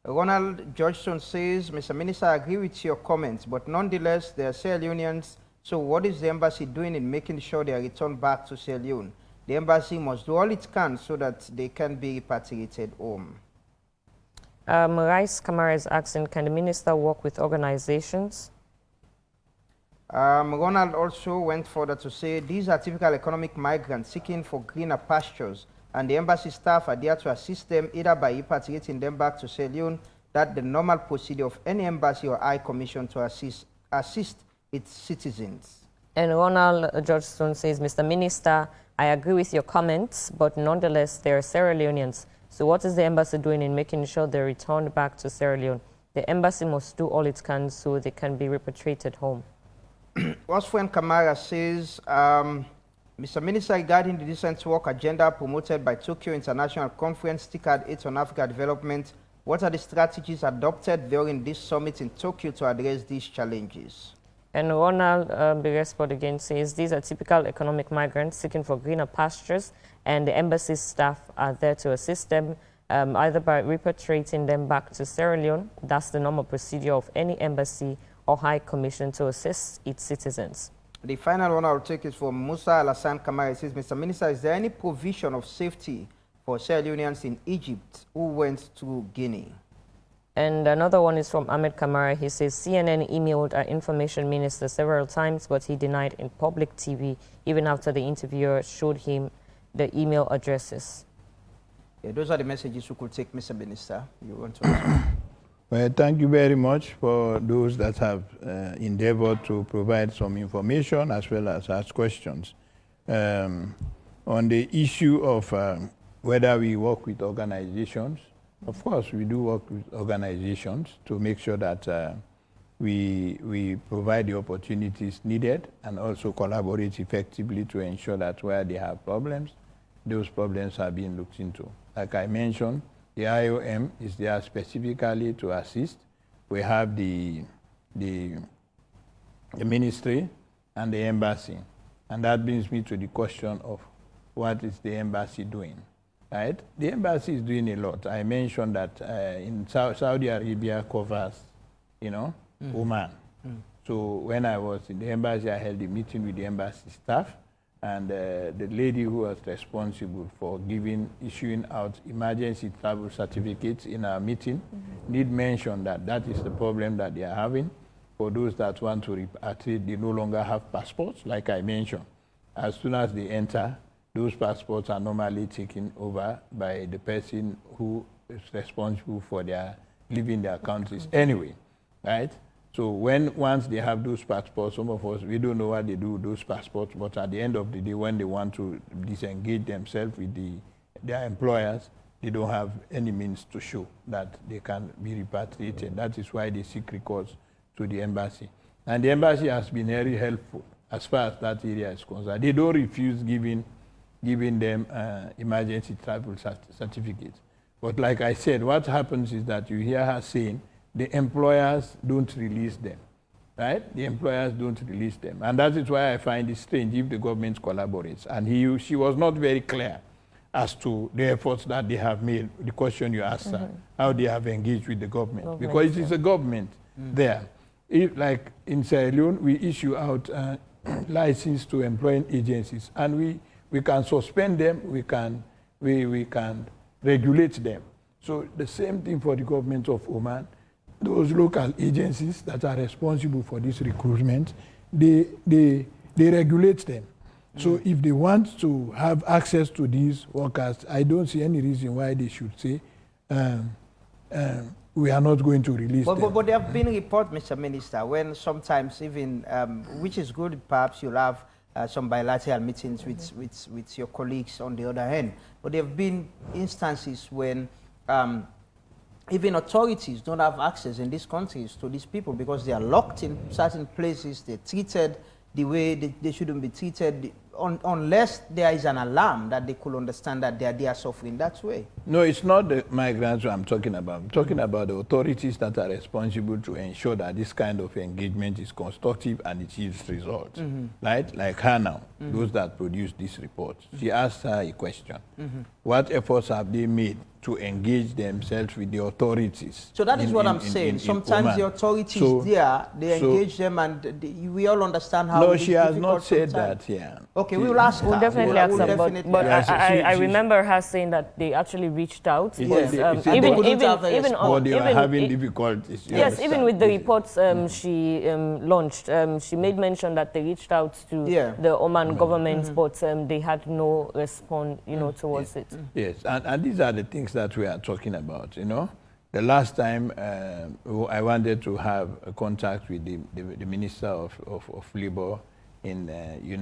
Ronald Georgeson says, Mr. Minister, I agree with your comments, but nonetheless, they are Sierra Leoneans. So what is the embassy doing in making sure they are returned back to Sierra Leone? The embassy must do all it can so that they can be repatriated home. Rice Kamara is asking, can the minister work with organizations? Ronald also went further to say, these are typical economic migrants seeking for greener pastures, and the embassy staff are there to assist them either by repatriating them back to Sierra Leone, that's the normal procedure of any embassy or high commission to assist its citizens. And Ronald Georgestone says, Mr. Minister, I agree with your comments, but nonetheless, they are Sierra Leoneans. So what is the embassy doing in making sure they're returned back to Sierra Leone? The embassy must do all it can so they can be repatriated home. Osfren Kamara says, Mr. Minister, regarding the decent work agenda promoted by Tokyo International Conference, TICAD 8 on Africa Development, what are the strategies adopted during this summit in Tokyo to address these challenges? And Ronald Biresport again says, these are typical economic migrants seeking for greener pastures, and the embassy staff are there to assist them, either by repatriating them back to Sierra Leone. That's the normal procedure of any embassy or high commission to assist its citizens. The final one I'll take is from Musa Alassane Kamara. It says, Mr. Minister, is there any provision of safety for Sierra Leoneans in Egypt who went to Guinea? And another one is from Ahmed Kamara. He says, CNN emailed our information minister several times, but he denied in public TV, even after the interviewer showed him the email addresses. Yeah, those are the messages you could take, Mr. Minister. You want to answer? Well, thank you very much for those that have endeavored to provide some information as well as ask questions. On the issue of whether we work with organizations, of course, we do work with organizations to make sure that we provide the opportunities needed and also collaborate effectively to ensure that where they have problems, those problems are being looked into. Like I mentioned, the IOM is there specifically to assist. We have the ministry and the embassy. And that brings me to the question of what is the embassy doing, right? The embassy is doing a lot. I mentioned that in Saudi Arabia covers, Oman. So when I was in the embassy, I held a meeting with the embassy staff, and the lady who was responsible for issuing out emergency travel certificates in our meeting did mention that that is the problem that they are having. For those that want to repatriate, they no longer have passports, like I mentioned. As soon as they enter, those passports are normally taken over by the person who is responsible for leaving their countries anyway, right? So once they have those passports, some of us, we don't know what they do with those passports, but at the end of the day, when they want to disengage themselves with their employers, they don't have any means to show that they can be repatriated. That is why they seek recourse to the embassy. And the embassy has been very helpful as far as that area is concerned. They don't refuse giving them emergency travel certificates. But like I said, what happens is that you hear her saying, the employers don't release them, right? The employers don't release them. And that is why I find it strange if the government collaborates. And she was not very clear as to the efforts that they have made, the question you asked her, how they have engaged with the government. Because it is a government there. Like in Sierra Leone, we issue out license to employing agencies, and we can suspend them, we can regulate them. So the same thing for the government of Oman. Those local agencies that are responsible for this recruitment, they regulate them. So if they want to have access to these workers, I don't see any reason why they should say, we are not going to release them. But there have been reports, Mr. Minister, when sometimes even, which is good, perhaps you'll have some bilateral meetings with your colleagues on the other hand. But there have been instances when even authorities don't have access in these countries to these people because they are locked in certain places, they're treated the way they shouldn't be treated, unless there is an alarm that they could understand that they are suffering that way. No, it's not the migrants I'm talking about. I'm talking about the authorities that are responsible to ensure that this kind of engagement is constructive and it yields results. Right? Like her now, those that produce this report. She asked her a question. What efforts have they made to engage themselves with the authorities? So that is what I'm saying. Sometimes Oman. the authorities they engage them, and we all understand how. No, she has not said that. Yeah. Okay, we will ask her. We'll definitely ask her. But I remember her saying that they actually reached out. Yes. But, they were having difficulties. Yes, even with the reports she launched, she made mention that they reached out to the Oman government, but they had no response, towards it. Yes, and these are the things that we are talking about, The last time I wanted to have a contact with the Minister of Labor in in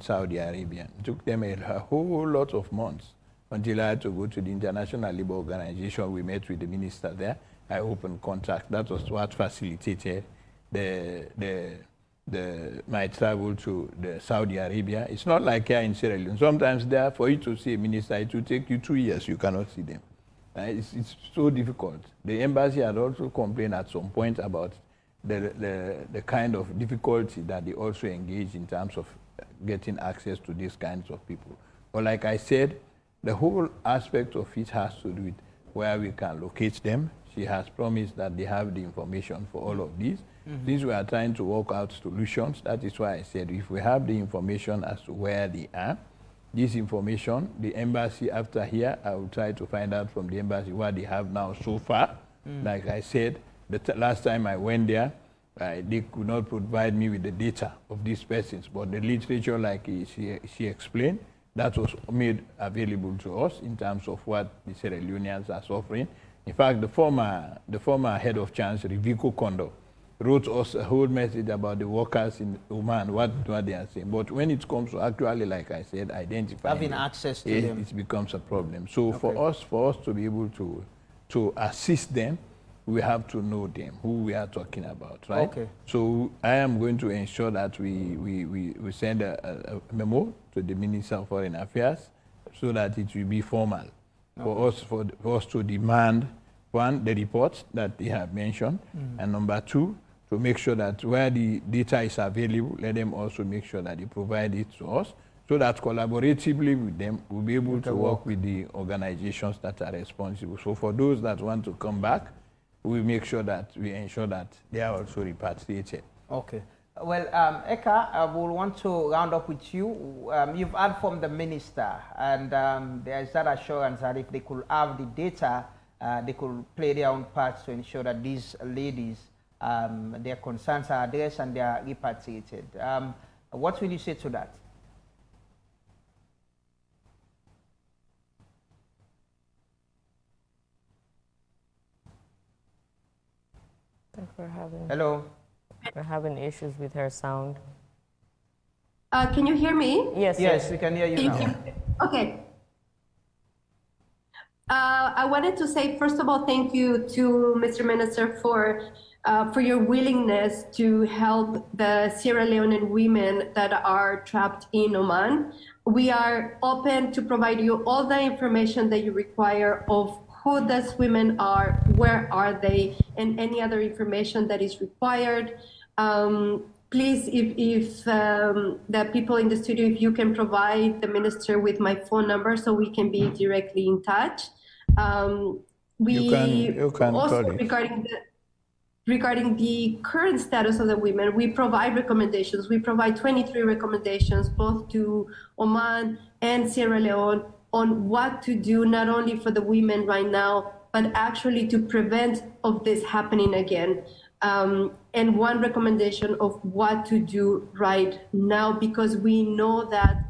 Saudi Arabia. It took them a whole lot of months until I had to go to the International Labour Organization. We met with the minister there. I opened contact. That was what facilitated my travel to Saudi Arabia. It's not like here in Sierra Leone. Sometimes there, for you to see a minister, it will take you 2 years. You cannot see them. It's so difficult. The embassy had also complained at some point about the kind of difficulty that they also engage in terms of getting access to these kinds of people. But like I said, the whole aspect of it has to do with where we can locate them. She has promised that they have the information for all of these. Since we are trying to work out solutions, that is why I said if we have the information as to where they are, this information, the embassy after here, I will try to find out from the embassy what they have now so far. Like I said, the last time I went there, they could not provide me with the data of these persons, but the literature, like she explained, that was made available to us in terms of what the Sierra Leoneans are suffering. In fact, the former head of Chancery, Vico Kondo, wrote us a whole message about the workers in Oman, what they are saying. But when it comes to actually, like I said, identifying having access to them, it becomes a problem. So for us to be able to assist them, we have to know them, who we are talking about, right? Okay. So I am going to ensure that we send a memo to the Minister of Foreign Affairs so that it will be formal for us to demand, one, the reports that they have mentioned, and number two, to make sure that where the data is available, let them also make sure that they provide it to us so that collaboratively with them, we'll be able to work with the organizations that are responsible. So for those that want to come back, we make sure that we ensure that they are also repatriated. Okay. Well, Eka, I will want to round up with you. You've heard from the minister, and there is that assurance that if they could have the data, they could play their own part to ensure that these ladies, their concerns are addressed and they are repatriated. What will you say to that? I think we're having... Hello? We're having issues with her sound. Can you hear me? Yes, yes, we can hear you now. Okay. I wanted to say, first of all, thank you to Mr. Minister for your willingness to help the Sierra Leonean women that are trapped in Oman. We are open to provide you all the information that you require of who these women are, where are they, and any other information that is required. Please, if the people in the studio, if you can provide the minister with my phone number so we can be directly in touch. You can also call it. Regarding the current status of the women, we provide recommendations. We provide 23 recommendations, both to Oman and Sierra Leone, on what to do, not only for the women right now, but actually to prevent of this happening again. And one recommendation of what to do right now, because we know that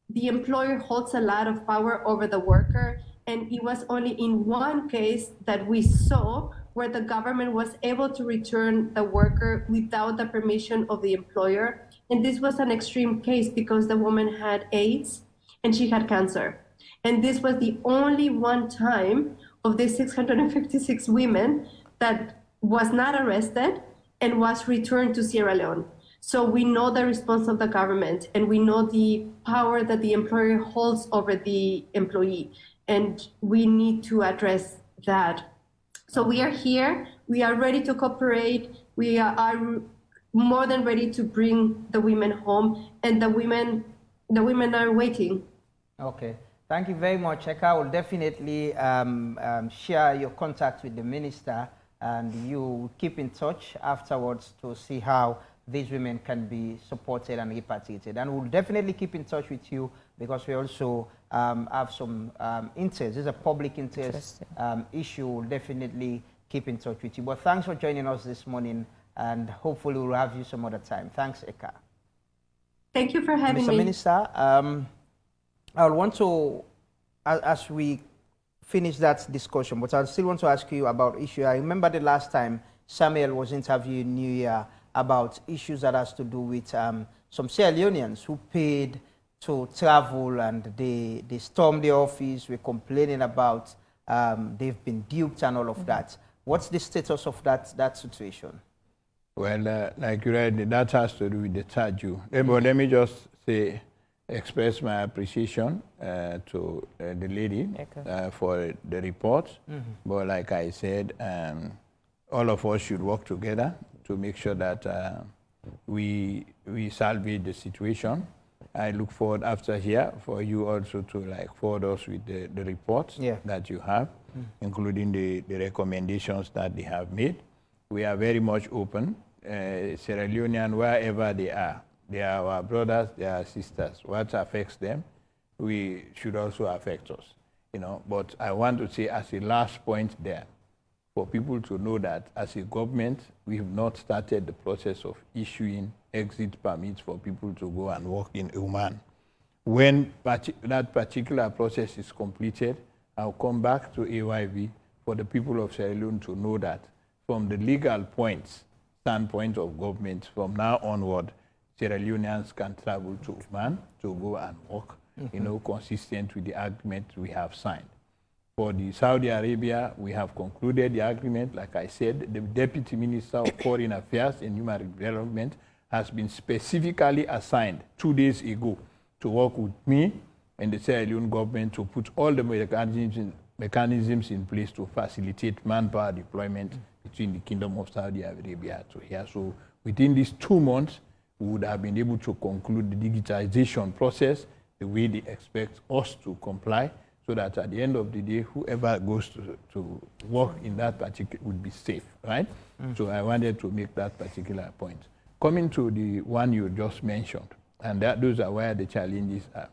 the employer holds a lot of power over the worker. And it was only in one case that we saw where the government was able to return the worker without the permission of the employer. And this was an extreme case because the woman had AIDS and she had cancer. And this was the only one time of the 656 women that was not arrested and was returned to Sierra Leone. So we know the response of the government and we know the power that the employer holds over the employee. And we need to address that. So we are here, we are ready to cooperate, we are more than ready to bring the women home, and the women are waiting. Okay, thank you very much, Eka. I will definitely share your contact with the minister, and you keep in touch afterwards to see how these women can be supported and repatriated. And we'll definitely keep in touch with you because we also have some interest. This is a public interest issue. We'll definitely keep in touch with you. But thanks for joining us this morning, and hopefully we'll have you some other time. Thanks, Eka. Thank you for having me. Mr. Minister, I want to, as we finish that discussion, but I still want to ask you about issue. I remember the last time Samuel was interviewed in New Year about issues that has to do with some Sierra Leoneans who paid to travel, and they stormed the office. We're complaining about they've been duped and all of that. What's the status of that situation? Well, like you read, that has to do with the Taju. But let me just say, express my appreciation to the lady for the report. But like I said, all of us should work together to make sure that we salvage the situation. I look forward after here for you also to forward us with the reports that you have, including the recommendations that they have made. We are very much open Sierra Leonean, wherever they are our brothers, they are sisters. What affects them, we should also affect us, you know. But I want to say as a last point there, for people to know that as a government, we have not started the process of issuing exit permits for people to go and work in Oman. When that particular process is completed, I'll come back to AYV for the people of Sierra Leone to know that from the legal standpoint of government, from now onward, Sierra Leoneans can travel to Oman to go and work, you know, consistent with the agreement we have signed. For the Saudi Arabia, we have concluded the agreement. Like I said, the Deputy Minister of Foreign Affairs and Human Development has been specifically assigned 2 days ago to work with me and the Sierra Leone government to put all the mechanisms in place to facilitate manpower deployment between the Kingdom of Saudi Arabia to here. So within these 2 months, we would have been able to conclude the digitization process the way they expect us to comply, so that at the end of the day, whoever goes to work in that particular would be safe, right? So I wanted to make that particular point. Coming to the one you just mentioned, and those are where the challenges are.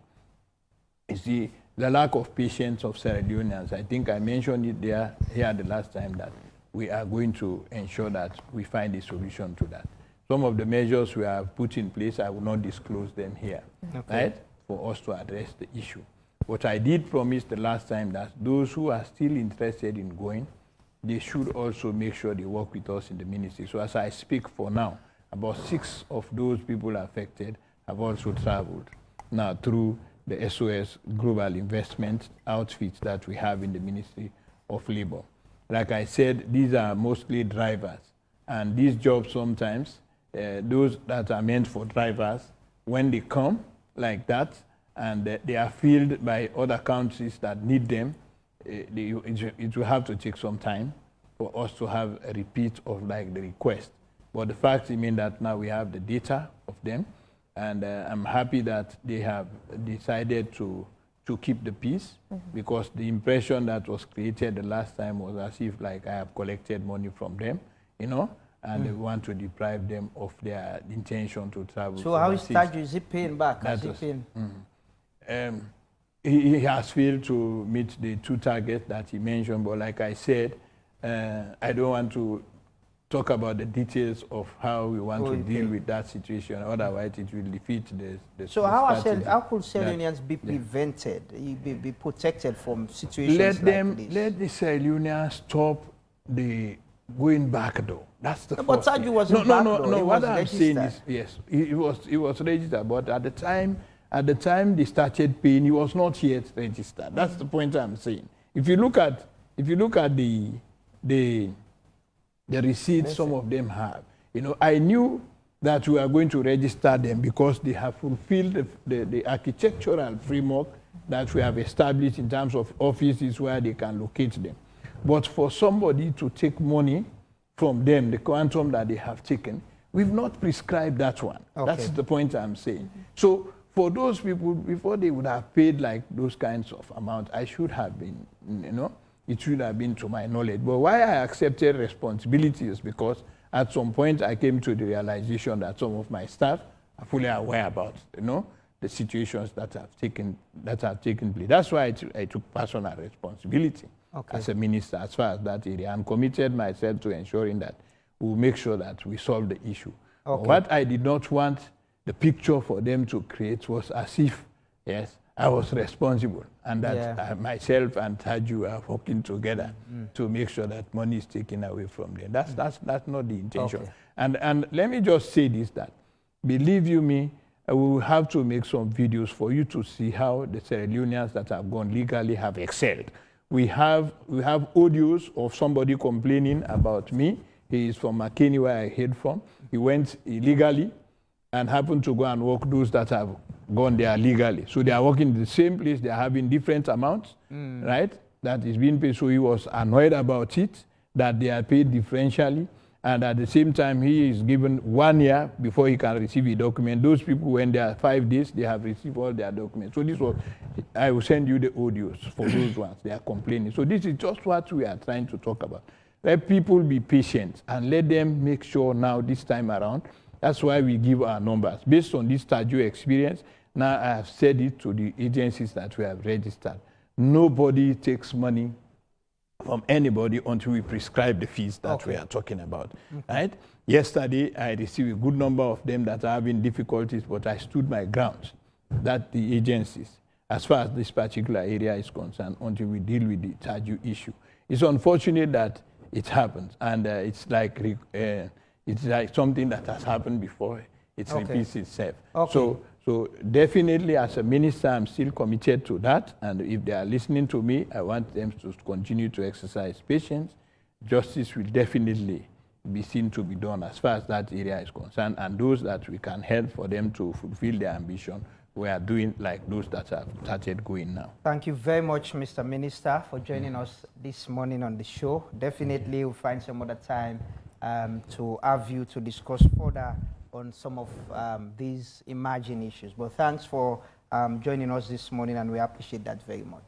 You see, the lack of patience of Sierra Leoneans. I think I mentioned it here the last time that we are going to ensure that we find a solution to that. Some of the measures we have put in place, I will not disclose them here, right, for us to address the issue. But I did promise the last time that those who are still interested in going, they should also make sure they work with us in the ministry. So as I speak for now, about 6 of those people affected have also traveled now through the SOS Global Investment outfits that we have in the Ministry of Labor. Like I said, these are mostly drivers. And these jobs sometimes, those that are meant for drivers, when they come like that, and they are filled by other countries that need them, it will have to take some time for us to have a repeat of like the request. But the fact remains that now we have the data of them, and I'm happy that they have decided to keep the peace, because the impression that was created the last time was as if like I have collected money from them, you know, and they want to deprive them of their intention to travel. So how is Taju? Is he paying back? He has failed to meet the 2 targets that he mentioned, but like I said, I don't want to talk about the details of how we want to deal with that situation. Otherwise, it will defeat the So how could Sierra Leoneans be prevented, be protected from situations like this? Let the Sierra Leoneans stop the going back though. That's the But Taju wasn't back though. No. What I'm saying is, yes, it was registered, but at the time they started paying, he was not yet registered. That's the point I'm saying. If you look at the receipts some of them have, you know, I knew that we are going to register them because they have fulfilled the architectural framework that we have established in terms of offices where they can locate them. But for somebody to take money from them, the quantum that they have taken, we've not prescribed that one. That's the point I'm saying. So for those people, before they would have paid like those kinds of amounts, I should have been, you know, it should have been to my knowledge. But why I accepted responsibility is because at some point I came to the realization that some of my staff are fully aware about, you know, the situations that have taken place. That's why I took personal responsibility as a minister as far as that area, and committed myself to ensuring that we'll make sure that we solve the issue. What I did not want the picture for them to create was as if, yes, I was responsible, and that myself and Taju are working together to make sure that money is taken away from them. That's not the intention. And let me just say this, that believe you me, we will have to make some videos for you to see how the Sierra Leoneans that have gone legally have excelled. We have audios of somebody complaining about me. He is from Makeni, where I hailed from. He went illegally and happened to go and work those that have gone there legally. So they are working in the same place. They are having different amounts, right? That is being paid. So he was annoyed about it, that they are paid differentially. And at the same time, he is given 1 year before he can receive a document. Those people, when they are 5 days, they have received all their documents. So this was, I will send you the audios for those ones. They are complaining. So this is just what we are trying to talk about. Let people be patient and let them make sure now this time around. That's why we give our numbers. Based on this Tajo experience, now I have said it to the agencies that we have registered. Nobody takes money from anybody until we prescribe the fees that we are talking about, right? Yesterday, I received a good number of them that are having difficulties, but I stood my ground that the agencies, as far as this particular area is concerned, until we deal with the Tajo issue. It's unfortunate that it happens, and it's like something that has happened before. It repeats itself. So definitely, as a minister, I'm still committed to that. And if they are listening to me, I want them to continue to exercise patience. Justice will definitely be seen to be done as far as that area is concerned. And those that we can help for them to fulfill their ambition, we are doing like those that have started going now. Thank you very much, Mr. Minister, for joining us this morning on the show. Definitely we'll find some other time to have you to discuss further on some of these emerging issues. But thanks for joining us this morning, and we appreciate that very much.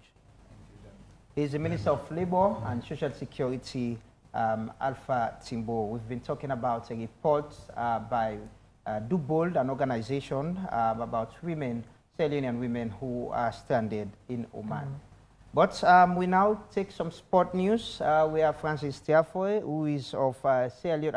He's the Minister of Labor and Social Security, Alpha Timbo. We've been talking about a report by Do Bold, an organization about women, Sierra Leonean women who are stranded in Oman. But we now take some sport news. We have Francis Tiafoe, who is of Sierra Leone.